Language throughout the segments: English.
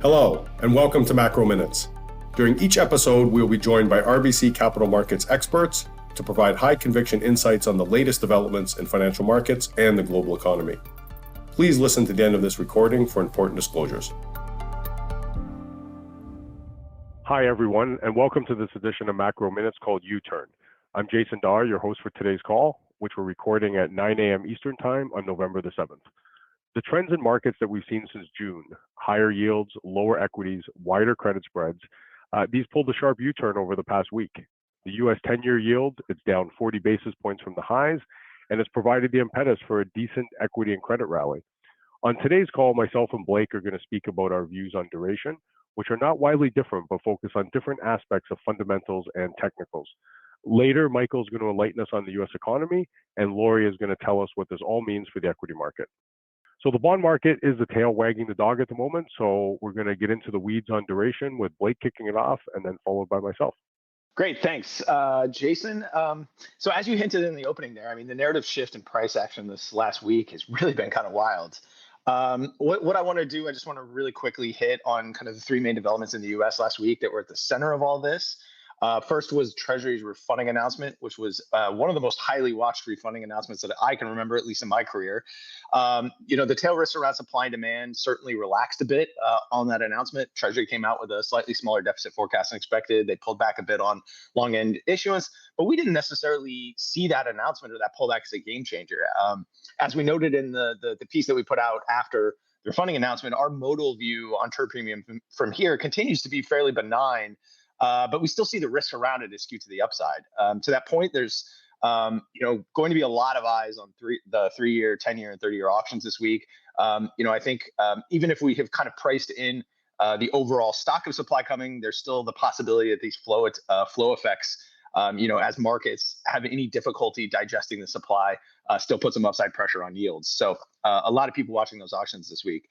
Hello, and welcome to Macro Minutes. During each episode, we will be joined by RBC Capital Markets experts to provide high-conviction insights on the latest developments in financial markets and the global economy. Please listen to the end of this recording for important disclosures. Hi, everyone, and welcome to this edition of Macro Minutes called U-Turn. I'm Jason Dahr, your host for today's call, which we're recording at 9 a.m. Eastern Time on November the 7th. The trends in markets that we've seen since June, higher yields, lower equities, wider credit spreads, these pulled a sharp U-turn over the past week. The U.S. 10-year yield, it's down 40 basis points from the highs, and it's provided the impetus for a decent equity and credit rally. On today's call, myself and Blake are going to speak about our views on duration, which are not widely different, but focus on different aspects of fundamentals and technicals. Later, Michael's going to enlighten us on the U.S. economy, and Lori is going to tell us what this all means for the equity market. So the bond market is the tail wagging the dog at the moment, so we're going to get into the weeds on duration with Blake kicking it off and then followed by myself. Great, thanks, Jason. So as you hinted in the opening there, I mean, the narrative shift in price action this last week has really been kind of wild. What I want to do, I just want to really quickly hit on kind of the three main developments in the U.S. last week that were at the center of all this. First was Treasury's refunding announcement, which was one of the most highly watched refunding announcements that I can remember, at least in my career. The tail risks around supply and demand certainly relaxed a bit on that announcement. Treasury came out with a slightly smaller deficit forecast than expected. They pulled back a bit on long end issuance, but we didn't necessarily see that announcement or that pullback as a game changer. As we noted in the piece that we put out after the refunding announcement, our modal view on term premium from here continues to be fairly benign. But we still see the risk around it is skewed to the upside. To that point, there's going to be a lot of eyes on the 3-year, 10-year, and 30-year options this week. I think even if we have kind of priced in the overall stock of supply coming, there's still the possibility that these flow effects, as markets have any difficulty digesting the supply, still put some upside pressure on yields. So a lot of people watching those auctions this week.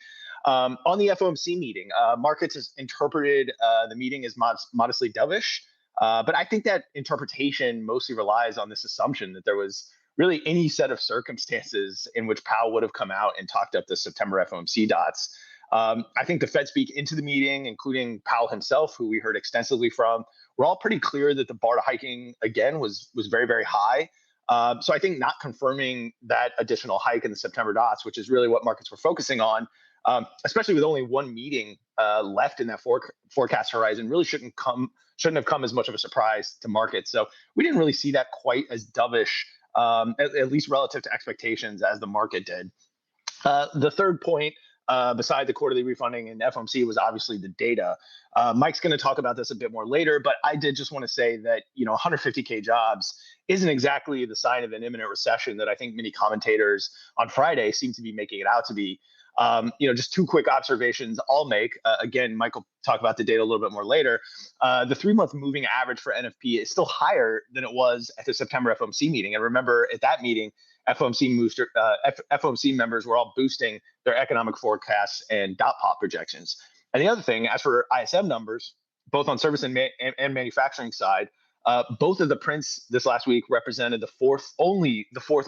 On the FOMC meeting, markets has interpreted the meeting as modestly dovish, but I think that interpretation mostly relies on this assumption that there was really any set of circumstances in which Powell would have come out and talked up the September FOMC dots. I think the Fed speak into the meeting, including Powell himself, who we heard extensively from, were all pretty clear that the bar to hiking, again, was very, very high. So I think not confirming that additional hike in the September dots, which is really what markets were focusing on, especially with only one meeting left in that forecast horizon, really shouldn't have come as much of a surprise to markets. So we didn't really see that quite as dovish, at least relative to expectations, as the market did. The third point, beside the quarterly refunding and FOMC, was obviously the data. Mike's going to talk about this a bit more later, but I did just want to say that 150K jobs isn't exactly the sign of an imminent recession that I think many commentators on Friday seem to be making it out to be. Just two quick observations I'll make. Again, Mike will talk about the data a little bit more later. The 3-month moving average for NFP is still higher than it was at the September FOMC meeting. And remember, at that meeting, FOMC members were all boosting their economic forecasts and dot plot projections. And the other thing, as for ISM numbers, both on service and manufacturing side, both of the prints this last week represented the fourth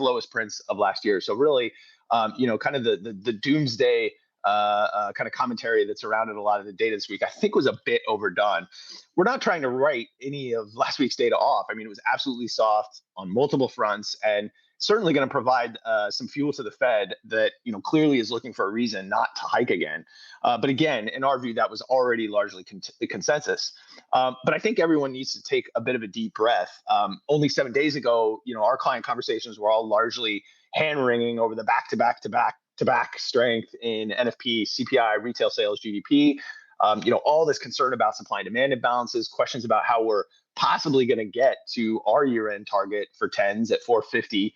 lowest prints of last year. So really, kind of the doomsday kind of commentary that surrounded a lot of the data this week, I think, was a bit overdone. We're not trying to write any of last week's data off. I mean, it was absolutely soft on multiple fronts, and certainly going to provide some fuel to the Fed that clearly is looking for a reason not to hike again. But again, in our view, that was already largely consensus. But I think everyone needs to take a bit of a deep breath. Only 7 days ago, our client conversations were all largely hand-wringing over the back-to-back strength in NFP, CPI, retail sales, GDP. All this concern about supply and demand imbalances, questions about how we're possibly going to get to our year-end target for 10s at 450,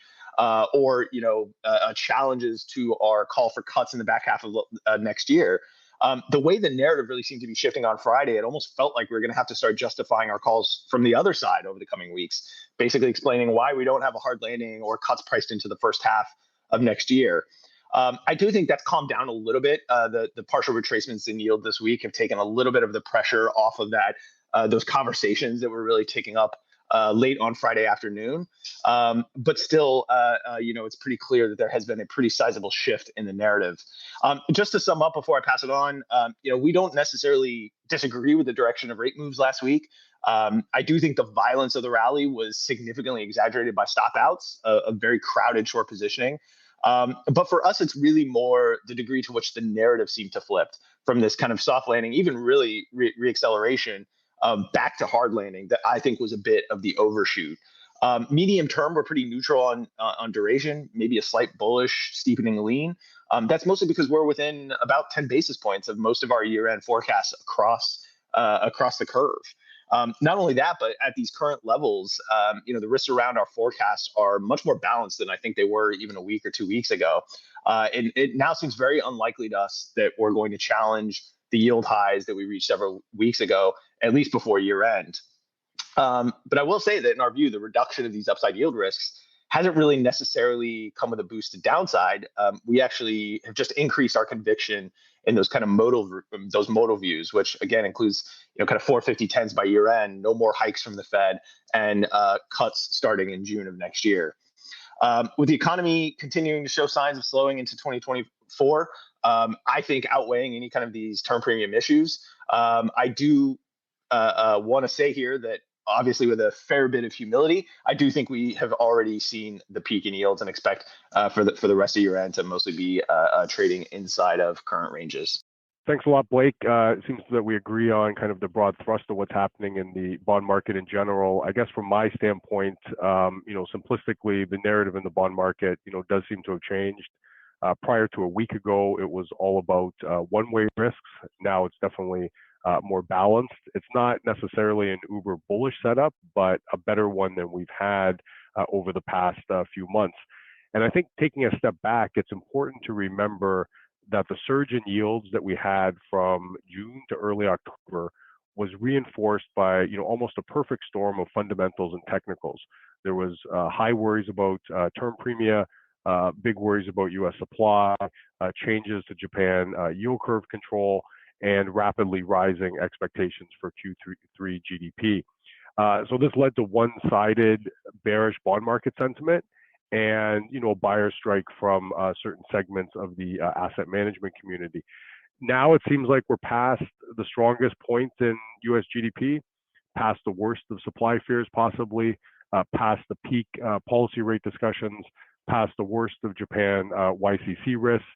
or challenges to our call for cuts in the back half of next year. The way the narrative really seemed to be shifting on Friday, it almost felt like we were going to have to start justifying our calls from the other side over the coming weeks, basically explaining why we don't have a hard landing or cuts priced into the first half of next year. I do think that's calmed down a little bit. The partial retracements in yield this week have taken a little bit of the pressure off of those conversations that were really ticking up late on Friday afternoon. But still, it's pretty clear that there has been a pretty sizable shift in the narrative. Just to sum up before I pass it on, we don't necessarily disagree with the direction of rate moves last week. I do think the violence of the rally was significantly exaggerated by stop outs, a very crowded short positioning. But for us, it's really more the degree to which the narrative seemed to flip from this kind of soft landing, even really reacceleration, back to hard landing that I think was a bit of the overshoot. Medium term, we're pretty neutral on duration, maybe a slight bullish steepening lean. That's mostly because we're within about 10 basis points of most of our year-end forecasts across the curve. Not only that, but at these current levels, the risks around our forecasts are much more balanced than I think they were even a week or 2 weeks ago. And it now seems very unlikely to us that we're going to challenge the yield highs that we reached several weeks ago, at least before year end. But I will say that in our view, the reduction of these upside yield risks hasn't really necessarily come with a boost to downside. We actually have just increased our conviction in those kind of modal views, which again includes kind of 450 by year end, no more hikes from the Fed, and cuts starting in June of next year. With the economy continuing to show signs of slowing into 2024, I think outweighing any kind of these term premium issues, I do want to say here that obviously with a fair bit of humility, I do think we have already seen the peak in yields and expect for the rest of year end to mostly be trading inside of current ranges. Thanks a lot, Blake. It seems that we agree on kind of the broad thrust of what's happening in the bond market in general. I guess from my standpoint, simplistically, the narrative in the bond market, does seem to have changed. Prior to a week ago, it was all about one-way risks. Now it's definitely more balanced. It's not necessarily an uber bullish setup, but a better one than we've had over the past few months. And I think taking a step back, it's important to remember that the surge in yields that we had from June to early October was reinforced by almost a perfect storm of fundamentals and technicals. There was high worries about term premia, big worries about U.S. supply, changes to Japan yield curve control, and rapidly rising expectations for Q3 GDP. So this led to one-sided bearish bond market sentiment and a buyer strike from certain segments of the asset management community. Now it seems like we're past the strongest point in U.S. GDP, past the worst of supply fears possibly, past the peak policy rate discussions, past the worst of Japan YCC risks,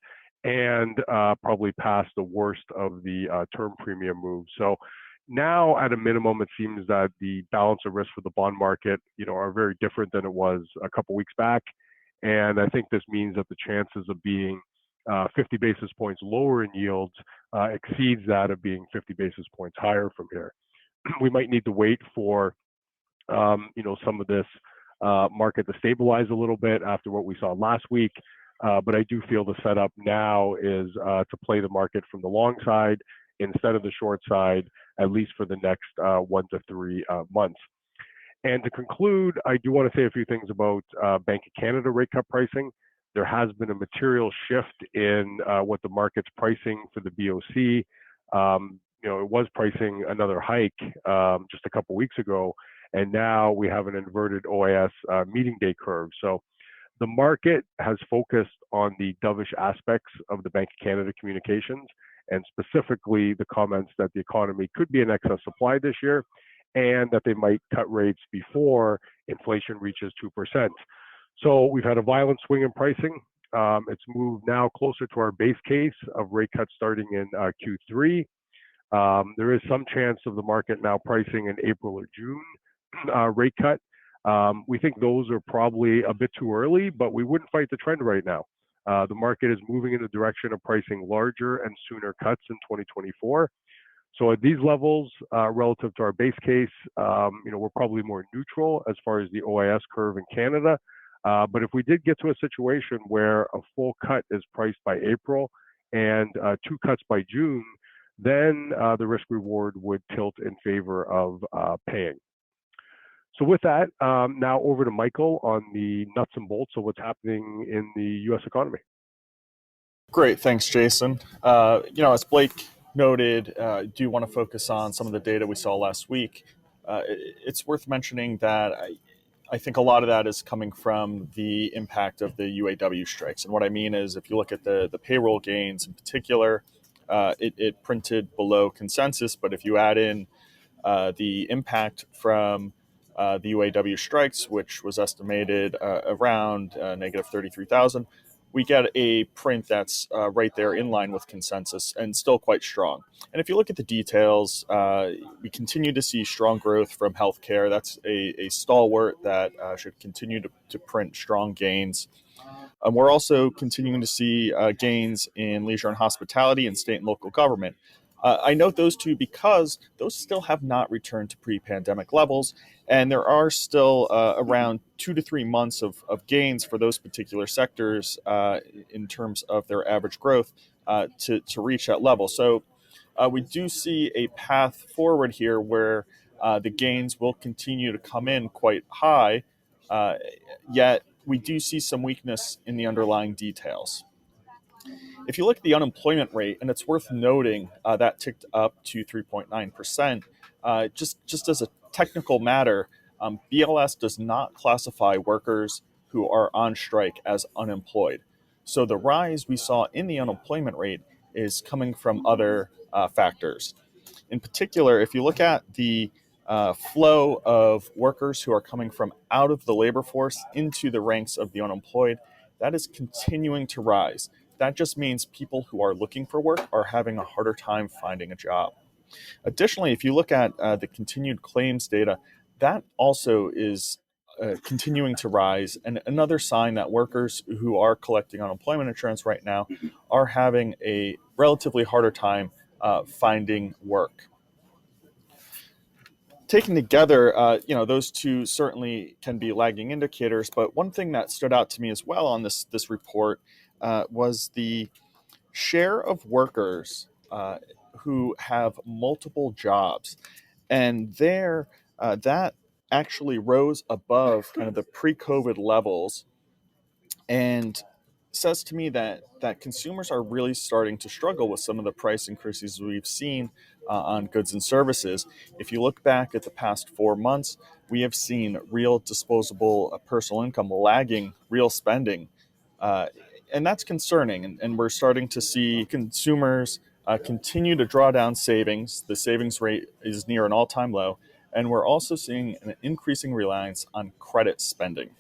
and probably past the worst of the term premium move. So now, at a minimum, it seems that the balance of risk for the bond market, are very different than it was a couple weeks back. And I think this means that the chances of being 50 basis points lower in yields exceeds that of being 50 basis points higher from here. We might need to wait for, some of this market to stabilize a little bit after what we saw last week. But I do feel the setup now is to play the market from the long side instead of the short side, at least for the next 1 to 3 months. And to conclude, I do want to say a few things about Bank of Canada rate cut pricing. There has been a material shift in what the market's pricing for the BOC. It was pricing another hike just a couple weeks ago, and now we have an inverted OIS meeting day curve. So the market has focused on the dovish aspects of the Bank of Canada communications, and specifically the comments that the economy could be in excess supply this year and that they might cut rates before inflation reaches 2%. So we've had a violent swing in pricing. It's moved now closer to our base case of rate cuts starting in Q3. There is some chance of the market now pricing an April or June rate cut. We think those are probably a bit too early, but we wouldn't fight the trend right now. The market is moving in the direction of pricing larger and sooner cuts in 2024. So at these levels, relative to our base case, we're probably more neutral as far as the OIS curve in Canada. But if we did get to a situation where a full cut is priced by April and 2 cuts by June, then the risk reward would tilt in favor of paying. So with that, now over to Michael on the nuts and bolts of what's happening in the U.S. economy. Great, thanks, Jason. As Blake noted, do want to focus on some of the data we saw last week. it's worth mentioning that I think a lot of that is coming from the impact of the UAW strikes. And what I mean is, if you look at the payroll gains in particular, it printed below consensus. But if you add in the impact from the UAW strikes, which was estimated around negative 33,000, we get a print that's right there in line with consensus and still quite strong. And if you look at the details, we continue to see strong growth from healthcare. That's a stalwart that should continue to print strong gains. We're also continuing to see gains in leisure and hospitality and state and local government. I note those two because those still have not returned to pre-pandemic levels, and there are still around 2 to 3 months of gains for those particular sectors in terms of their average growth to reach that level. So we do see a path forward here where the gains will continue to come in quite high, yet we do see some weakness in the underlying details. If you look at the unemployment rate, and it's worth noting that ticked up to 3.9%, just as a technical matter, BLS does not classify workers who are on strike as unemployed. So the rise we saw in the unemployment rate is coming from other factors. In particular, if you look at the flow of workers who are coming from out of the labor force into the ranks of the unemployed, that is continuing to rise. That just means people who are looking for work are having a harder time finding a job. Additionally, if you look at the continued claims data, that also is continuing to rise, and another sign that workers who are collecting unemployment insurance right now are having a relatively harder time finding work. Taken together, those two certainly can be lagging indicators, but one thing that stood out to me as well on this report was the share of workers who have multiple jobs. And there, that actually rose above kind of the pre-COVID levels, and says to me that consumers are really starting to struggle with some of the price increases we've seen on goods and services. If you look back at the past 4 months, we have seen real disposable personal income lagging real spending. And that's concerning. And we're starting to see consumers continue to draw down savings. The savings rate is near an all-time low. And we're also seeing an increasing reliance on credit spending.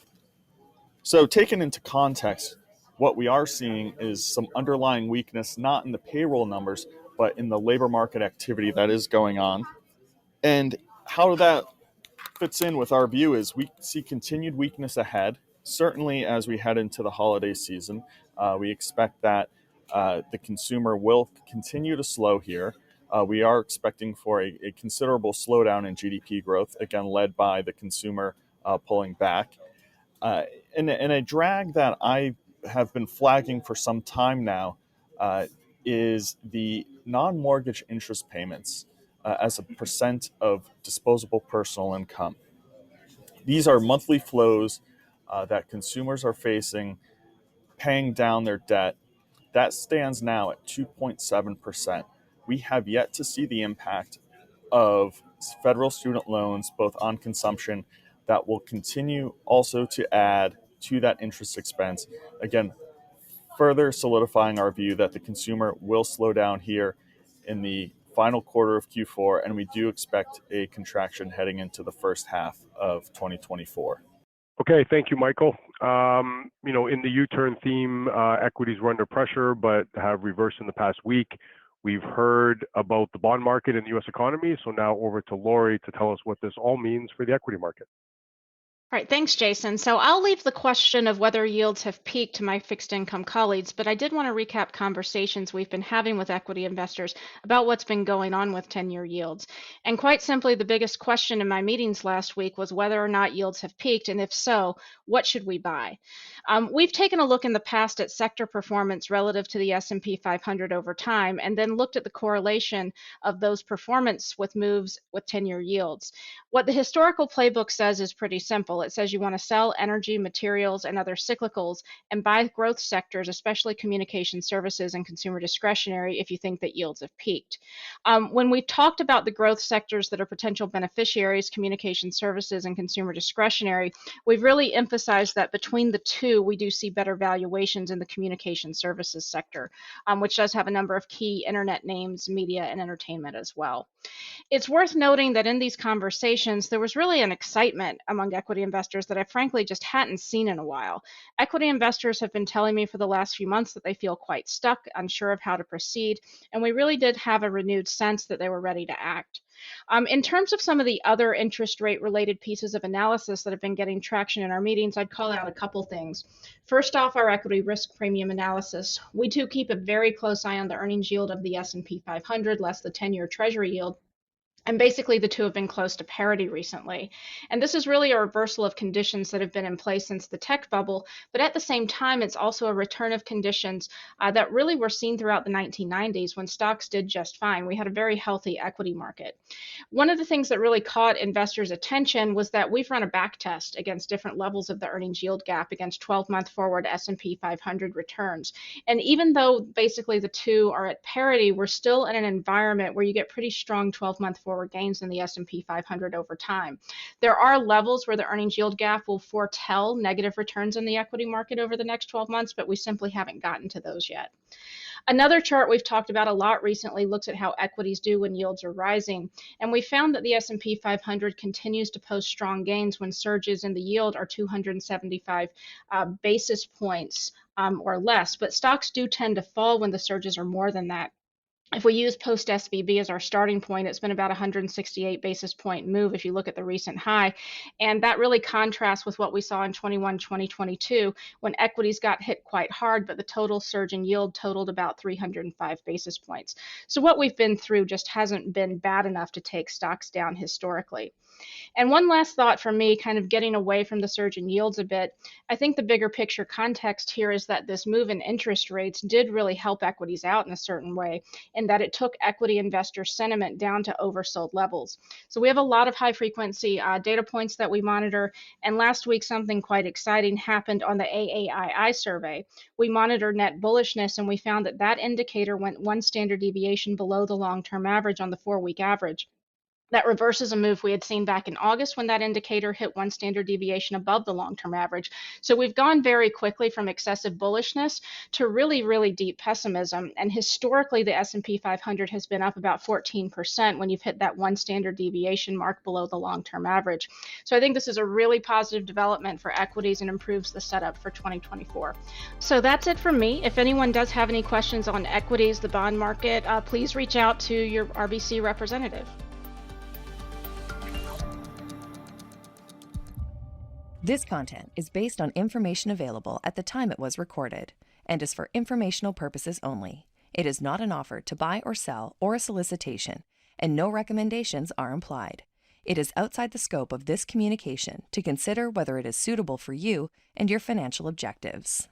So taken into context, what we are seeing is some underlying weakness, not in the payroll numbers, but in the labor market activity that is going on. And how that fits in with our view is we see continued weakness ahead. Certainly as we head into the holiday season, we expect that the consumer will continue to slow here. We are expecting for a considerable slowdown in GDP growth, again, led by the consumer pulling back. And a drag that I have been flagging for some time now is the non-mortgage interest payments as a percent of disposable personal income. These are monthly flows that consumers are facing, paying down their debt. That stands now at 2.7%. We have yet to see the impact of federal student loans, both on consumption, that will continue also to add to that interest expense. Again, further solidifying our view that the consumer will slow down here in the final quarter of Q4, and we do expect a contraction heading into the first half of 2024. Okay, thank you, Michael. In the U-turn theme, equities were under pressure, but have reversed in the past week. We've heard about the bond market and the U.S. economy, so now over to Lori to tell us what this all means for the equity market. All right, thanks, Jason. So I'll leave the question of whether yields have peaked to my fixed income colleagues, but I did want to recap conversations we've been having with equity investors about what's been going on with 10-year yields. And quite simply, the biggest question in my meetings last week was whether or not yields have peaked, and if so, what should we buy? We've taken a look in the past at sector performance relative to the S&P 500 over time, and then looked at the correlation of those performance with moves with 10-year yields. What the historical playbook says is pretty simple. middle. It says you want to sell energy, materials, and other cyclicals and buy growth sectors, especially communication services and consumer discretionary, if you think that yields have peaked. When we talked about the growth sectors that are potential beneficiaries, communication services and consumer discretionary, we've really emphasized that between the two, we do see better valuations in the communication services sector, which does have a number of key internet names, media, and entertainment as well. It's worth noting that in these conversations, there was really an excitement among equity investors that I frankly just hadn't seen in a while. Equity investors have been telling me for the last few months that they feel quite stuck, unsure of how to proceed, and we really did have a renewed sense that they were ready to act. In terms of some of the other interest rate related pieces of analysis that have been getting traction in our meetings, I'd call out a couple things. First off, our equity risk premium analysis. We too keep a very close eye on the earnings yield of the S&P 500 less the 10-year Treasury yield. And basically, the two have been close to parity recently. And this is really a reversal of conditions that have been in place since the tech bubble. But at the same time, it's also a return of conditions that really were seen throughout the 1990s when stocks did just fine. We had a very healthy equity market. One of the things that really caught investors' attention was that we've run a back test against different levels of the earnings yield gap against 12-month forward S&P 500 returns. And even though basically the two are at parity, we're still in an environment where you get pretty strong 12-month forward gains in the S&P 500 over time. There are levels where the earnings yield gap will foretell negative returns in the equity market over the next 12 months, but we simply haven't gotten to those yet. Another chart we've talked about a lot recently looks at how equities do when yields are rising, and we found that the S&P 500 continues to post strong gains when surges in the yield are 275 basis points or less, but stocks do tend to fall when the surges are more than that. If we use post SVB as our starting point, it's been about 168 basis point move if you look at the recent high. And that really contrasts with what we saw in 2022 when equities got hit quite hard, but the total surge in yield totaled about 305 basis points. So what we've been through just hasn't been bad enough to take stocks down historically. And one last thought from me, kind of getting away from the surge in yields a bit, I think the bigger picture context here is that this move in interest rates did really help equities out in a certain way, in that it took equity investor sentiment down to oversold levels. So we have a lot of high frequency data points that we monitor, and last week something quite exciting happened on the AAII survey. We monitored net bullishness, and we found that that indicator went one standard deviation below the long-term average on the 4-week average. That reverses a move we had seen back in August when that indicator hit one standard deviation above the long-term average. So we've gone very quickly from excessive bullishness to really, really deep pessimism. And historically, the S&P 500 has been up about 14% when you've hit that one standard deviation mark below the long-term average. So I think this is a really positive development for equities and improves the setup for 2024. So that's it from me. If anyone does have any questions on equities, the bond market, please reach out to your RBC representative. This content is based on information available at the time it was recorded and is for informational purposes only. It is not an offer to buy or sell or a solicitation, and no recommendations are implied. It is outside the scope of this communication to consider whether it is suitable for you and your financial objectives.